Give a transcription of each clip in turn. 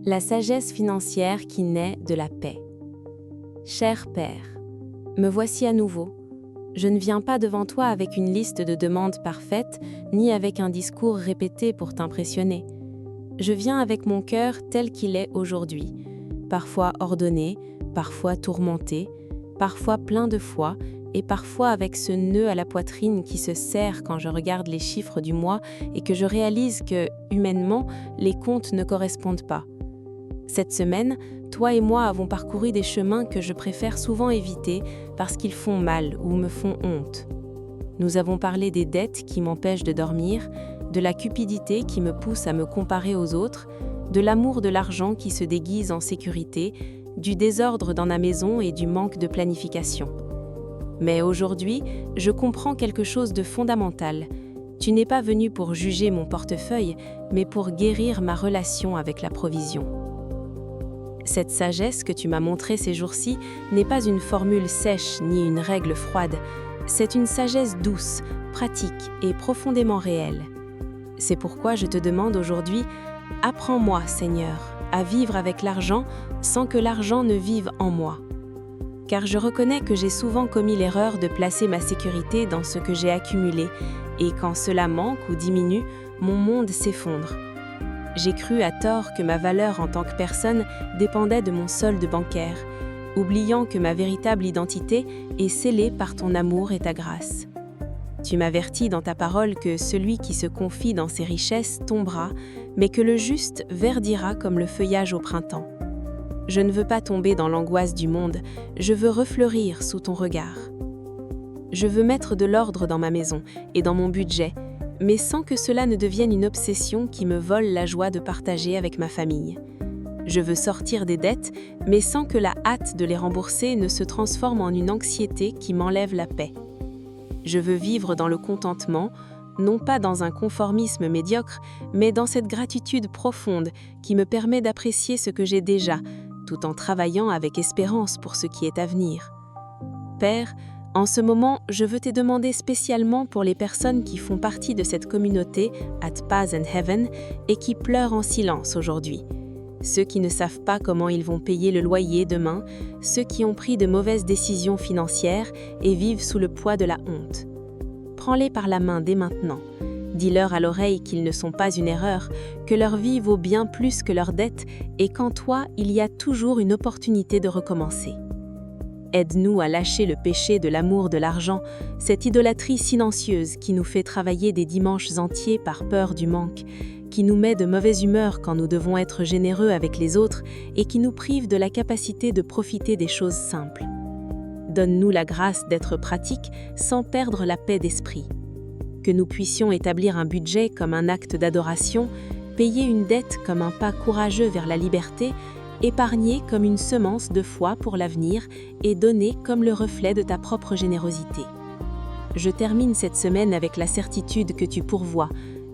La sagesse financière qui naît de la paix. Cher Père, me voici à nouveau. Je ne viens pas devant toi avec une liste de demandes parfaites, ni avec un discours répété pour t'impressionner. Je viens avec mon cœur tel qu'il est aujourd'hui, parfois ordonné, parfois tourmenté, parfois plein de foi, et parfois avec ce nœud à la poitrine qui se serre quand je regarde les chiffres du mois et que je réalise que, humainement, les comptes ne correspondent pas. Cette semaine, toi et moi avons parcouru des chemins que je préfère souvent éviter parce qu'ils font mal ou me font honte. Nous avons parlé des dettes qui m'empêchent de dormir, de la cupidité qui me pousse à me comparer aux autres, de l'amour de l'argent qui se déguise en sécurité, du désordre dans ma maison et du manque de planification. Mais aujourd'hui, je comprends quelque chose de fondamental. Tu n'es pas venu pour juger mon portefeuille, mais pour guérir ma relation avec la provision. Cette sagesse que tu m'as montrée ces jours-ci n'est pas une formule sèche ni une règle froide. C'est une sagesse douce, pratique et profondément réelle. C'est pourquoi je te demande aujourd'hui, apprends-moi, Seigneur, à vivre avec l'argent sans que l'argent ne vive en moi. Car je reconnais que j'ai souvent commis l'erreur de placer ma sécurité dans ce que j'ai accumulé, et quand cela manque ou diminue, mon monde s'effondre. J'ai cru à tort que ma valeur en tant que personne dépendait de mon solde bancaire, oubliant que ma véritable identité est scellée par ton amour et ta grâce. Tu m'avertis dans ta parole que celui qui se confie dans ses richesses tombera, mais que le juste verdira comme le feuillage au printemps. Je ne veux pas tomber dans l'angoisse du monde, je veux refleurir sous ton regard. Je veux mettre de l'ordre dans ma maison et dans mon budget, mais sans que cela ne devienne une obsession qui me vole la joie de partager avec ma famille. Je veux sortir des dettes, mais sans que la hâte de les rembourser ne se transforme en une anxiété qui m'enlève la paix. Je veux vivre dans le contentement, non pas dans un conformisme médiocre, mais dans cette gratitude profonde qui me permet d'apprécier ce que j'ai déjà, tout en travaillant avec espérance pour ce qui est à venir. Père, en ce moment, je veux te demander spécialement pour les personnes qui font partie de cette communauté at Paz and Heaven et qui pleurent en silence aujourd'hui. Ceux qui ne savent pas comment ils vont payer le loyer demain, ceux qui ont pris de mauvaises décisions financières et vivent sous le poids de la honte. Prends-les par la main dès maintenant. Dis-leur à l'oreille qu'ils ne sont pas une erreur, que leur vie vaut bien plus que leurs dettes et qu'en toi, il y a toujours une opportunité de recommencer. Aide-nous à lâcher le péché de l'amour de l'argent, cette idolâtrie silencieuse qui nous fait travailler des dimanches entiers par peur du manque, qui nous met de mauvaise humeur quand nous devons être généreux avec les autres et qui nous prive de la capacité de profiter des choses simples. Donne-nous la grâce d'être pratiques sans perdre la paix d'esprit. Que nous puissions établir un budget comme un acte d'adoration, payer une dette comme un pas courageux vers la liberté, épargner comme une semence de foi pour l'avenir et donner comme le reflet de ta propre générosité. Je termine cette semaine avec la certitude que tu pourvois,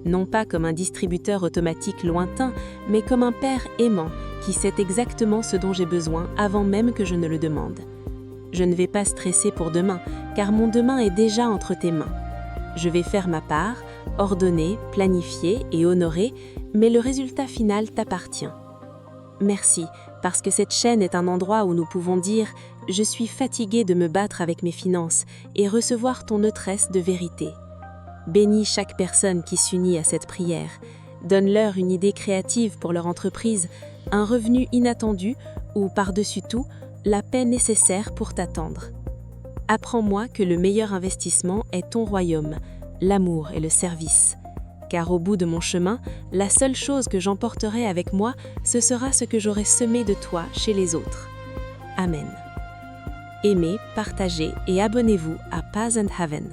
non pas comme un distributeur automatique lointain, mais comme un père aimant qui sait exactement ce dont j'ai besoin avant même que je ne le demande. Je ne vais pas stresser pour demain, car mon demain est déjà entre tes mains. Je vais faire ma part, ordonner, planifier et honorer, mais le résultat final t'appartient. Merci, parce que cette chaîne est un endroit où nous pouvons dire « Je suis fatigué de me battre avec mes finances » et recevoir ton neutresse de vérité. Bénis chaque personne qui s'unit à cette prière. Donne-leur une idée créative pour leur entreprise, un revenu inattendu ou, par-dessus tout, la paix nécessaire pour t'attendre. Apprends-moi que le meilleur investissement est ton royaume, l'amour et le service. Car au bout de mon chemin, la seule chose que j'emporterai avec moi, ce sera ce que j'aurai semé de toi chez les autres. Amen. Aimez, partagez et abonnez-vous à Paz and Heaven.